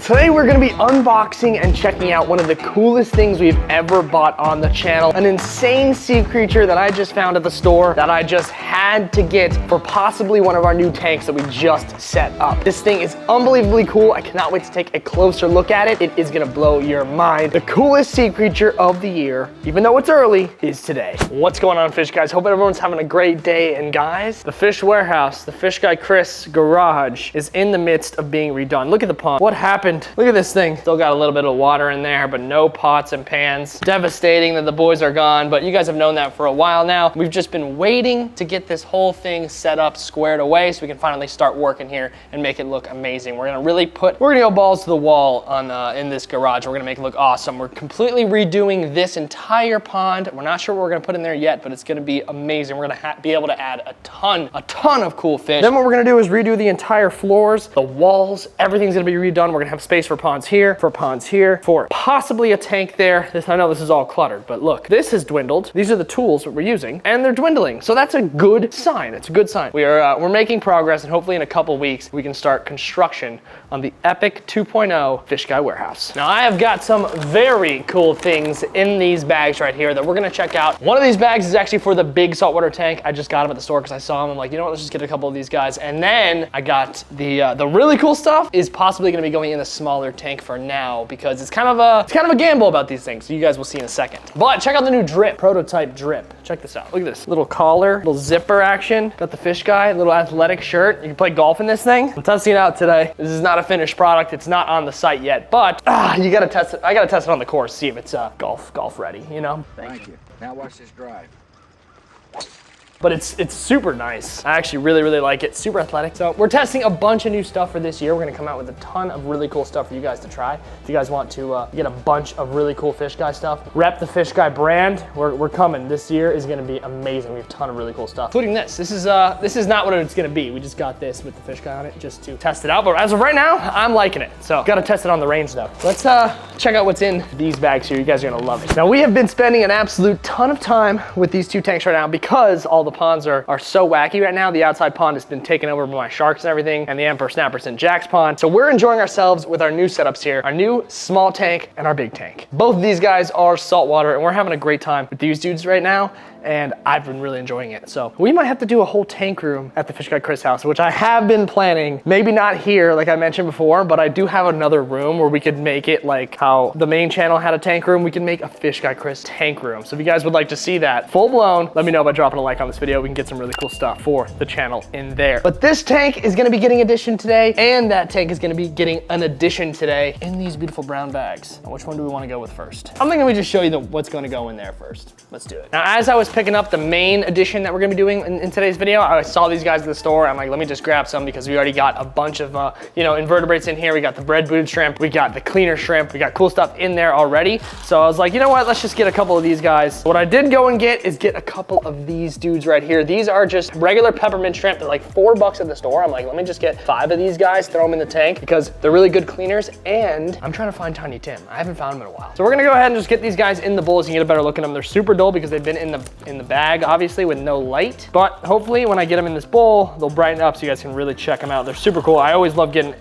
Today we're gonna be unboxing and checking out one of the coolest things we've ever bought on the channel. An insane sea creature that I just found at the store that I just had to get for possibly one of our new tanks that we just set up. This thing is unbelievably cool. I cannot wait to take a closer look at it. It is gonna blow your mind. The coolest sea creature of the year, even though it's early, is today. What's going on, fish guys? Hope everyone's having a great day. And guys, the fish warehouse, the fish guy Chris garage is in the midst of being redone. Look at the pond. What happened? Look at this thing. Still got a little bit of water in there, but no pots and pans. Devastating that the boys are gone, but you guys have known that for a while now. We've just been waiting to get this whole thing set up, squared away, so we can finally start working here and make it look amazing. We're gonna go balls to the wall on in this garage. We're gonna make it look awesome. We're completely redoing this entire pond. We're not sure what we're gonna put in there yet, but it's gonna be amazing. We're gonna be able to add a ton of cool fish. Then what we're gonna do is redo the entire floors, the walls, everything's gonna be redone. We're gonna have space for ponds here, for possibly a tank there. I know this is all cluttered, but look, this has dwindled. These are the tools that we're using, and they're dwindling. So that's a good sign. It's a good sign. We're making progress, and hopefully in a couple weeks, we can start construction on the Epic 2.0 Fish Guy Warehouse. Now, I have got some very cool things in these bags right here that we're gonna check out. One of these bags is actually for the big saltwater tank. I just got them at the store because I saw them. I'm like, you know what, let's just get a couple of these guys. And then I got the really cool stuff is possibly gonna be going in the smaller tank for now because it's kind of a gamble about these things. So you guys will see in a second. But check out the new drip, prototype drip. Check this out. Look at this little collar, little zipper action. Got the fish guy, little athletic shirt. You can play golf in this thing. I'm testing it out today. This is not a finished product. It's not on the site yet, but you gotta test it. I gotta test it on the course, see if it's golf ready, you know? Thank you. Now watch this drive. But it's super nice. I actually really like it. Super athletic. So we're testing a bunch of new stuff for this year. We're gonna come out with a ton of really cool stuff for you guys to try. If you guys want to get a bunch of really cool Fish Guy stuff, rep the Fish Guy brand. We're coming. This year is gonna be amazing. We have a ton of really cool stuff, including this. This is not what it's gonna be. We just got this with the Fish Guy on it just to test it out. But as of right now, I'm liking it. So gotta test it on the range though. Let's check out what's in these bags here. You guys are gonna love it. Now we have been spending an absolute ton of time with these two tanks right now because all the ponds are so wacky right now. The outside pond has been taken over by my sharks and everything, and the Emperor Snapper's in Jack's pond. So we're enjoying ourselves with our new setups here, our new small tank and our big tank. Both of these guys are saltwater, and we're having a great time with these dudes right now, and I've been really enjoying it. So we might have to do a whole tank room at the Fish Guy Chris house, which I have been planning. Maybe not here, like I mentioned before, but I do have another room where we could make it like how the main channel had a tank room. We can make a Fish Guy Chris tank room. So if you guys would like to see that full blown, let me know by dropping a like on this video. We can get some really cool stuff for the channel in there. But this tank is gonna be getting addition today, and that tank is gonna be getting an addition today in these beautiful brown bags. Now, which one do we wanna go with first? I'm thinking we just show you what's gonna go in there first. Let's do it. Now, as I was picking up the main addition that we're gonna be doing in today's video, I saw these guys at the store. I'm like, let me just grab some because we already got a bunch of invertebrates in here. We got the bread booted shrimp, we got the cleaner shrimp, we got cool stuff in there already. So I was like, you know what, let's just get a couple of these guys. What I did go and get is get a couple of these dudes right here. These are just regular peppermint shrimp. They're like $4 at the store. I'm like, let me just get 5 of these guys, throw them in the tank because they're really good cleaners, and I'm trying to find Tiny Tim. I haven't found him in a while. So we're gonna go ahead and just get these guys in the bowl so you can get a better look at them. They're super dull because they've been in the bag, obviously, with no light. But hopefully when I get them in this bowl, they'll brighten up so you guys can really check them out. They're super cool. I always love getting,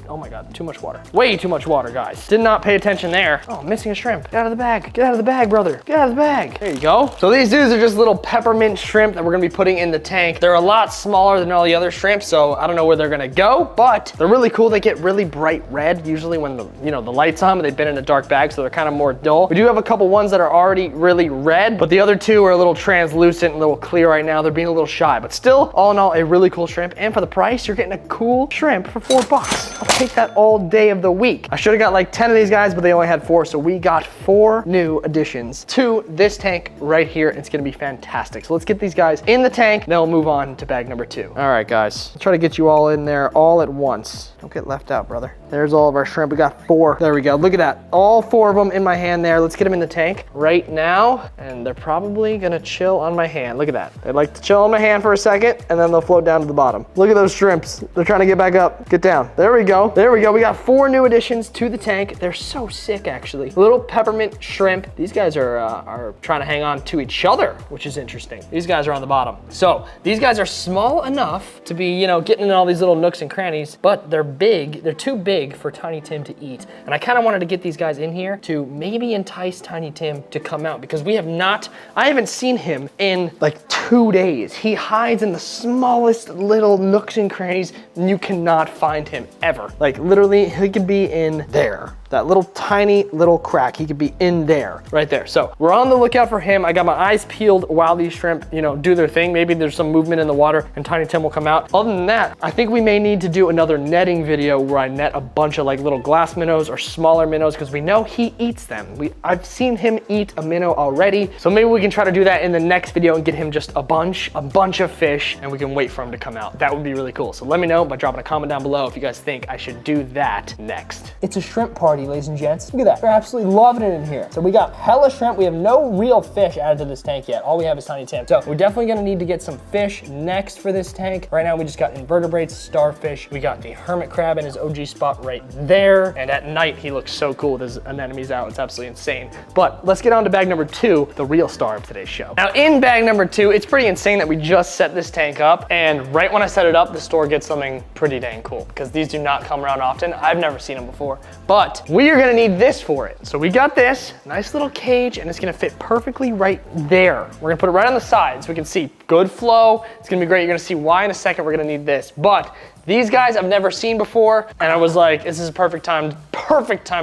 oh my God, too much water. Way too much water, guys. Did not pay attention there. Oh, I'm missing a shrimp. Get out of the bag. Get out of the bag, brother. Get out of the bag. There you go. So these dudes are just little peppermint shrimp that we're gonna be putting in the tank. They're a lot smaller than all the other shrimp, so I don't know where they're gonna go, but they're really cool. They get really bright red usually when the light's on, but they've been in a dark bag, so they're kind of more dull. We do have a couple ones that are already really red, but the other two are a little translucent, a little clear right now. They're being a little shy, but still, all in all, a really cool shrimp. And for the price, you're getting a cool shrimp for $4. I'll take that all day of the week. I should have got like 10 of these guys, but they only had 4, so we got 4 new additions to this tank right here. It's gonna be fantastic. So let's get these guys in the tank, then we'll move on to bag number 2. All right, guys, I'll try to get you all in there all at once. Don't get left out, brother. There's all of our shrimp. We got 4. There we go. Look at that. All 4 of them in my hand there. Let's get them in the tank right now. And they're probably gonna chill on my hand. Look at that. They like to chill on my hand for a second, and then they'll float down to the bottom. Look at those shrimps. They're trying to get back up. Get down. There we go. There we go. We got 4 new additions to the tank. They're so sick, actually. Little peppermint shrimp. These guys are trying to hang on to each other, which is interesting. These guys are on the bottom. So these guys are small enough to be, you know, getting in all these little nooks and crannies, but they're big. They're too big for Tiny Tim to eat. And I kind of wanted to get these guys in here to maybe entice Tiny Tim to come out, because I haven't seen him in like 2 days. He hides in the smallest little nooks and crannies, and you cannot find him ever. Like literally, he could be in there. That little tiny little crack, he could be in there, right there. So we're on the lookout for him. I got my eyes peeled while these shrimp, you know, do their thing. Maybe there's some movement in the water and Tiny Tim will come out. Other than that, I think we may need to do another netting video where I net a bunch of like little glass minnows or smaller minnows, because we know he eats them. I've seen him eat a minnow already. So maybe we can try to do that in the next video and get him just a bunch of fish, and we can wait for him to come out. That would be really cool. So let me know by dropping a comment down below if you guys think I should do that next. It's a shrimp party, ladies and gents. Look at that. We're absolutely loving it in here. So we got hella shrimp. We have no real fish added to this tank yet. All we have is Tiny Tim. So we're definitely gonna need to get some fish next for this tank. Right now we just got invertebrates, starfish. We got the hermit crab in his OG spot right there. And at night he looks so cool with his anemones out. It's absolutely insane. But let's get on to bag number 2, the real star of today's show. Now in bag number 2, it's pretty insane that we just set this tank up, and right when I set it up, the store gets something pretty dang cool, because these do not come around often. I've never seen them before, but we are gonna need this for it. So we got this nice little cage, and it's gonna fit perfectly right there. We're gonna put it right on the side so we can see good flow. It's gonna be great. You're gonna see why in a second we're gonna need this. But these guys I've never seen before, and I was like, this is a perfect time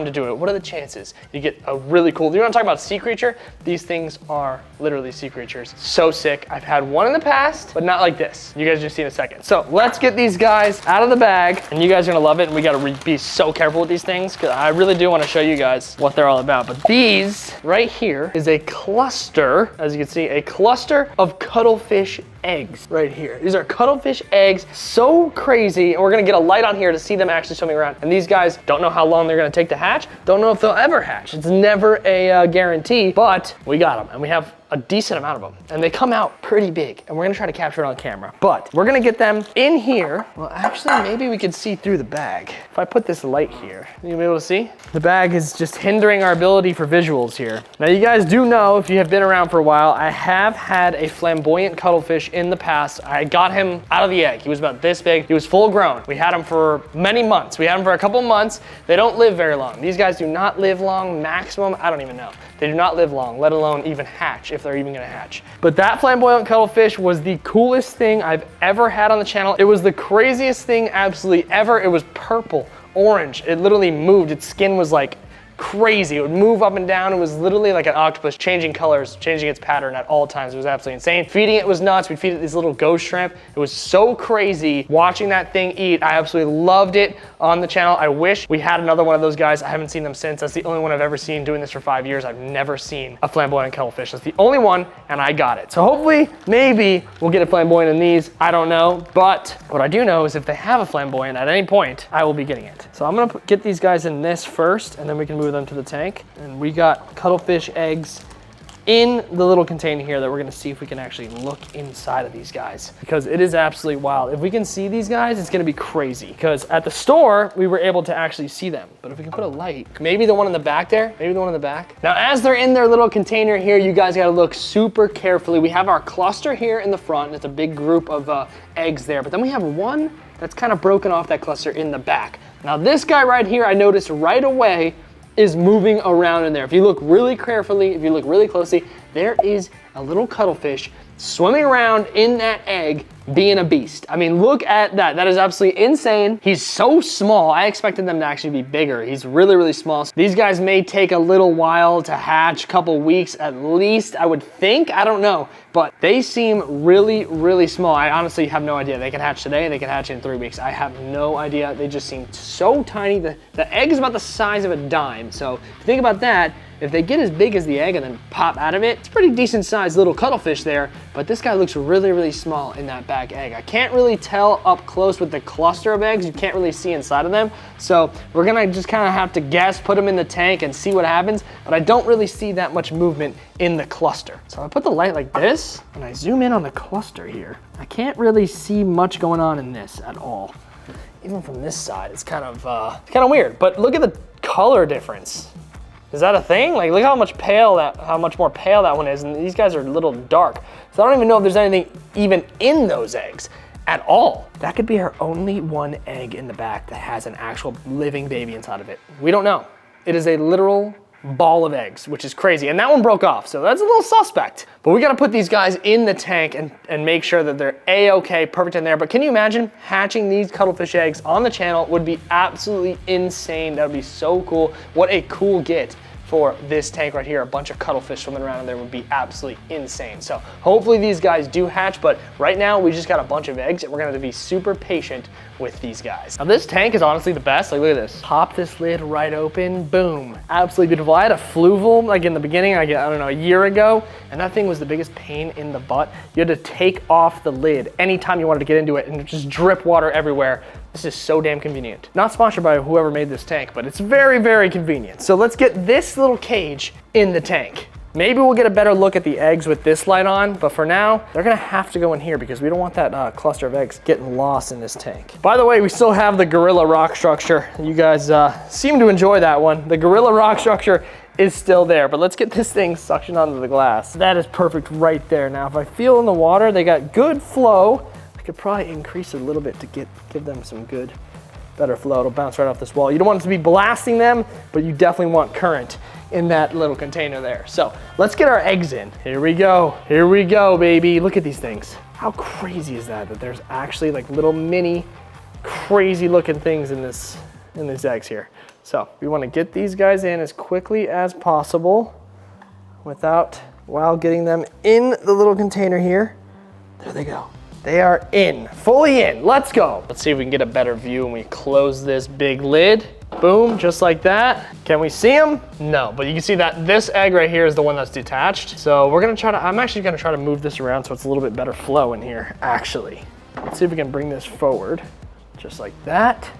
to do it. What are the chances you get a really cool, you want to talk about sea creature? These things are literally sea creatures. So sick. I've had one in the past, but not like this. You guys just see in a second. So let's get these guys out of the bag, and you guys are gonna love it, and we gotta be so careful with these things, because I really do want to show you guys what they're all about. But these right here is a cluster, as you can see, a cluster of cuttlefish eggs right here. These are cuttlefish eggs, so crazy. And we're gonna get a light on here to see them actually swimming around. And these guys, don't know how long they're gonna take to hatch. Don't know if they'll ever hatch. It's never a guarantee, but we got them, and we have a decent amount of them, and they come out pretty big, and we're gonna try to capture it on camera. But we're gonna get them in here. Well, actually, maybe we could see through the bag. If I put this light here, you'll be able to see? The bag is just hindering our ability for visuals here. Now, you guys do know, if you have been around for a while, I have had a flamboyant cuttlefish in the past. I got him out of the egg. He was about this big. He was full grown. We had him for many months. We had him for a couple months. They don't live very long. These guys do not live long. Maximum, I don't even know. They do not live long, let alone even hatch, if they're even gonna hatch. But that flamboyant cuttlefish was the coolest thing I've ever had on the channel. It was the craziest thing absolutely ever. It was purple, orange. It literally moved. Its skin was like crazy. It would move up and down. It was literally like an octopus, changing colors, changing its pattern at all times. It was absolutely insane. Feeding it was nuts. We'd feed it these little ghost shrimp. It was so crazy watching that thing eat. I absolutely loved it on the channel. I wish we had another one of those guys. I haven't seen them since. That's the only one I've ever seen. Doing this for 5 years, I've never seen a flamboyant cuttlefish. That's the only one, and I got it. So hopefully, maybe we'll get a flamboyant in these. I don't know, but what I do know is if they have a flamboyant at any point, I will be getting it. So I'm gonna get these guys in this first, and then we can move them to the tank. And we got cuttlefish eggs in the little container here that we're gonna see if we can actually look inside of these guys, because it is absolutely wild. If we can see these guys, it's gonna be crazy, because at the store, we were able to actually see them. But if we can put a light, maybe the one in the back there, maybe the one in the back. Now, as they're in their little container here, you guys gotta look super carefully. We have our cluster here in the front, and it's a big group of eggs there, but then we have one that's kind of broken off that cluster in the back. Now, this guy right here, I noticed right away, is moving around in there. If you look really carefully, if you look really closely, there is a little cuttlefish swimming around in that egg, being a beast. I mean, look at that. That is absolutely insane. He's so small. I expected them to actually be bigger. He's really, really small. So these guys may take a little while to hatch, a couple weeks at least, I would think. I don't know, but they seem really, really small. I honestly have no idea. They can hatch today, they can hatch in 3 weeks. I have no idea. They just seem so tiny. The egg is about the size of a dime. So if you think about that, if they get as big as the egg and then pop out of it, it's a pretty decent sized little cuttlefish there, but this guy looks really, really small in that back egg. I can't really tell up close with the cluster of eggs. You can't really see inside of them. So we're gonna just kind of have to guess, put them in the tank and see what happens, but I don't really see that much movement in the cluster. So I put the light like this and I zoom in on the cluster here. I can't really see much going on in this at all. Even from this side, it's kind of weird, but look at the color difference. Is that a thing? Like, look how much more pale that one is, and these guys are a little dark. So I don't even know if there's anything even in those eggs at all. That could be our only one egg in the back that has an actual living baby inside of it. We don't know. It is a literal ball of eggs, which is crazy. And that one broke off, so that's a little suspect. But we gotta put these guys in the tank and make sure that they're A-okay, perfect in there. But can you imagine hatching these cuttlefish eggs on the channel? Would be absolutely insane. That would be so cool. What a cool get for this tank right here. A bunch of cuttlefish swimming around in there would be absolutely insane. So hopefully these guys do hatch, but right now we just got a bunch of eggs and we're gonna have to be super patient with these guys. Now this tank is honestly the best. Like, look at this. Pop this lid right open, boom. Absolutely beautiful. I had a fluval like in the beginning, I don't know, a year ago, and that thing was the biggest pain in the butt. You had to take off the lid anytime you wanted to get into it and just drip water everywhere. This is so damn convenient. Not sponsored by whoever made this tank, but it's very, very convenient. So let's get this little cage in the tank. Maybe we'll get a better look at the eggs with this light on, but for now, they're gonna have to go in here because we don't want that cluster of eggs getting lost in this tank. By the way, we still have the Gorilla rock structure. You guys seem to enjoy that one. The Gorilla rock structure is still there, but let's get this thing suctioned onto the glass. That is perfect right there. Now, if I feel in the water, they got good flow. Could probably increase it a little bit to give them some good, better flow. It'll bounce right off this wall. You don't want it to be blasting them, but you definitely want current in that little container there. So let's get our eggs in. Here we go. Here we go, baby. Look at these things. How crazy is that there's actually like little mini crazy looking things in these eggs here. So we want to get these guys in as quickly as possible while getting them in the little container here. There they go. They are in, fully in. Let's go. Let's see if we can get a better view when we close this big lid. Boom, just like that. Can we see them? No, but you can see that this egg right here is the one that's detached. So we're gonna I'm actually gonna try to move this around so it's a little bit better flow in here, actually. Let's see if we can bring this forward, just like that.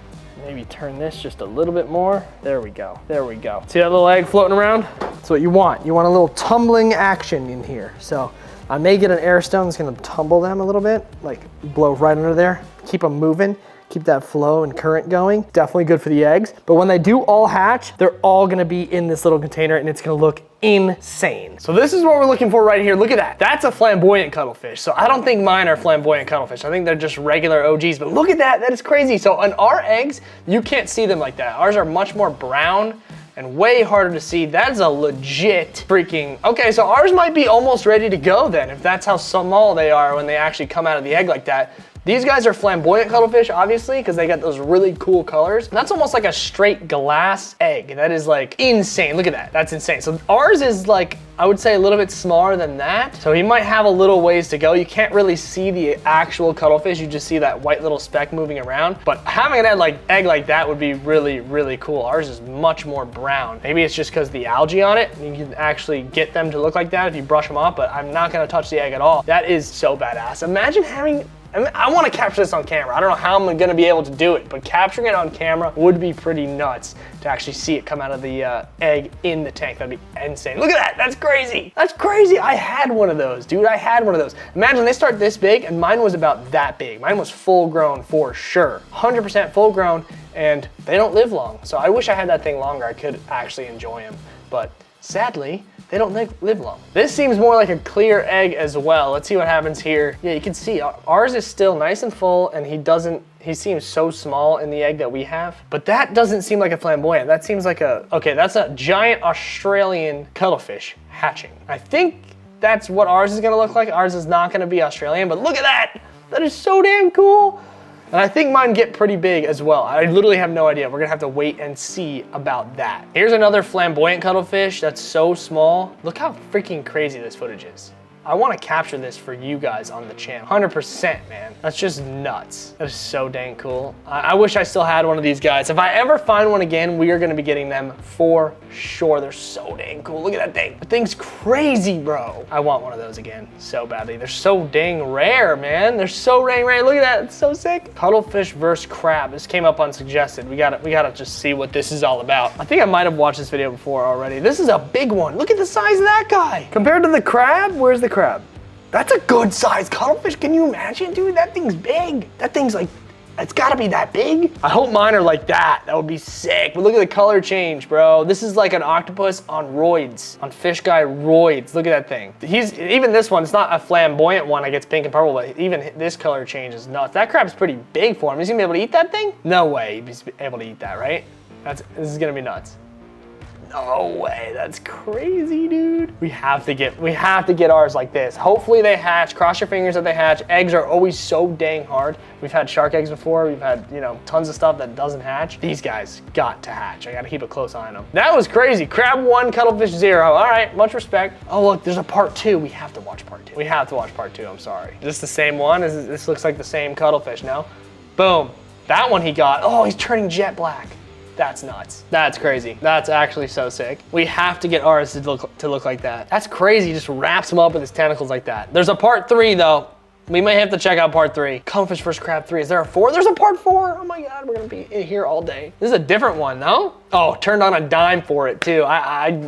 Maybe turn this just a little bit more. There we go, there we go. See that little egg floating around? That's what you want. You want a little tumbling action in here. So I may get an air stone that's gonna tumble them a little bit, like blow right under there, keep them moving, keep that flow and current going. Definitely good for the eggs. But when they do all hatch, they're all gonna be in this little container and it's gonna look insane. So this is what we're looking for right here. Look at that. That's a flamboyant cuttlefish. So I don't think mine are flamboyant cuttlefish. I think they're just regular OGs, but look at that. That is crazy. So on our eggs, you can't see them like that. Ours are much more brown and way harder to see. That is a legit freaking, okay, so ours might be almost ready to go then, if that's how small they are when they actually come out of the egg like that. These guys are flamboyant cuttlefish, obviously, because they got those really cool colors. That's almost like a straight glass egg. That is like insane. Look at that, that's insane. So ours is like, I would say a little bit smaller than that. So he might have a little ways to go. You can't really see the actual cuttlefish. You just see that white little speck moving around. But having an egg like that would be really, really cool. Ours is much more brown. Maybe it's just because the algae on it. You can actually get them to look like that if you brush them off, but I'm not gonna touch the egg at all. That is so badass. Imagine having, I want to capture this on camera. I don't know how I'm going to be able to do it, but capturing it on camera would be pretty nuts to actually see it come out of the egg in the tank. That'd be insane. Look at that. That's crazy. That's crazy. I had one of those, dude. I had one of those. Imagine they start this big and mine was about that big. Mine was full grown for sure. 100% full grown, and they don't live long. So I wish I had that thing longer. I could actually enjoy them, but sadly, they don't live long. This seems more like a clear egg as well. Let's see what happens here. Yeah, you can see ours is still nice and full, and he seems so small in the egg that we have. But that doesn't seem like a flamboyant. That seems like okay, that's a giant Australian cuttlefish hatching. I think that's what ours is gonna look like. Ours is not gonna be Australian, but look at that. That is so damn cool. And I think mine get pretty big as well. I literally have no idea. We're gonna have to wait and see about that. Here's another flamboyant cuttlefish that's so small. Look how freaking crazy this footage is. I want to capture this for you guys on the channel. 100%, man. That's just nuts. That is so dang cool. I wish I still had one of these guys. If I ever find one again, we are going to be getting them for sure. They're so dang cool. Look at that thing. The thing's crazy, bro. I want one of those again so badly. They're so dang rare, man. They're so dang rare. Look at that. It's so sick. Cuttlefish versus crab. This came up unsuggested. We gotta just see what this is all about. I think I might have watched this video before already. This is a big one. Look at the size of that guy. Compared to the crab, where's the crab? That's a good size cuttlefish. Can you imagine, dude? That thing's big. That thing's like, it's gotta be that big. I hope mine are like that. That would be sick. But look at the color change, bro. This is like an octopus on roids, on fish guy roids. Look at that thing. Even this one, it's not a flamboyant one that gets pink and purple, but even this color change is nuts. That crab's pretty big for him. Is he gonna be able to eat that thing? No way he'd be able to eat that, right? This is gonna be nuts. No way, that's crazy, dude. We have to get ours like this. Hopefully they hatch. Cross your fingers that they hatch. Eggs are always so dang hard. We've had shark eggs before. We've had, you know, tons of stuff that doesn't hatch. These guys got to hatch. I gotta keep a close eye on them. That was crazy. Crab 1, cuttlefish 0. All right, much respect. Oh look, there's a part 2. We have to watch part 2. We have to watch part 2, I'm sorry. Is this the same one? This looks like the same cuttlefish, no? Boom. That one he got. Oh, he's turning jet black. That's nuts. That's crazy. That's actually so sick. We have to get ours to look like that. That's crazy. He just wraps him up with his tentacles like that. There's a part 3 though. We may have to check out part 3. Cuttlefish vs. crab 3. Is there a 4? There's a part 4. Oh my God, we're gonna be in here all day. This is a different one, no? Oh, turned on a dime for it too.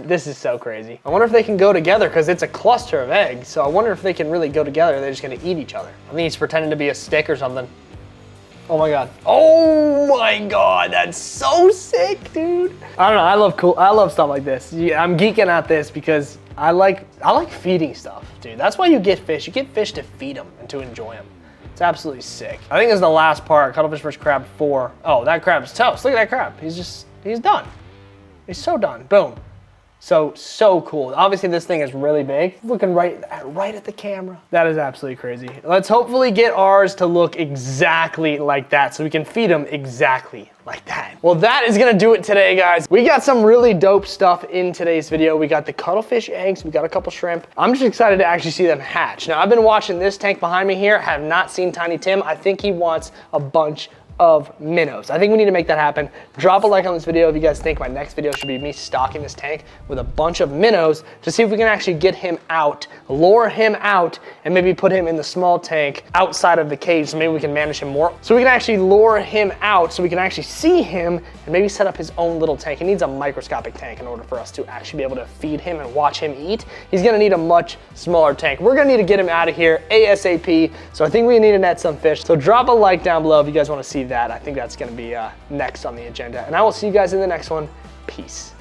This is so crazy. I wonder if they can go together because it's a cluster of eggs. So I wonder if they can really go together. They're just gonna eat each other. I think he's pretending to be a stick or something. Oh my God. Oh my God, that's so sick, dude. I don't know, I love stuff like this. Yeah, I'm geeking at this because I like feeding stuff, dude. That's why you get fish. You get fish to feed them and to enjoy them. It's absolutely sick. I think this is the last part, cuttlefish vs. crab 4. Oh, that crab's toast. Look at that crab. He's done. He's so done, boom. So cool. Obviously this thing is really big. Looking right at the camera. That is absolutely crazy. Let's hopefully get ours to look exactly like that so we can feed them exactly like that. Well, that is gonna do it today, guys. We got some really dope stuff in today's video. We got the cuttlefish eggs, we got a couple shrimp. I'm just excited to actually see them hatch. Now, I've been watching this tank behind me here, have not seen Tiny Tim. I think he wants a bunch of minnows. I think we need to make that happen. Drop a like on this video if you guys think my next video should be me stocking this tank with a bunch of minnows to see if we can actually get him out, lure him out, and maybe put him in the small tank outside of the cage so maybe we can manage him more. So we can actually lure him out so we can actually see him and maybe set up his own little tank. He needs a microscopic tank in order for us to actually be able to feed him and watch him eat. He's gonna need a much smaller tank. We're gonna need to get him out of here ASAP. So I think we need to net some fish. So drop a like down below if you guys wanna see that. I think that's gonna be next on the agenda. And I will see you guys in the next one. Peace.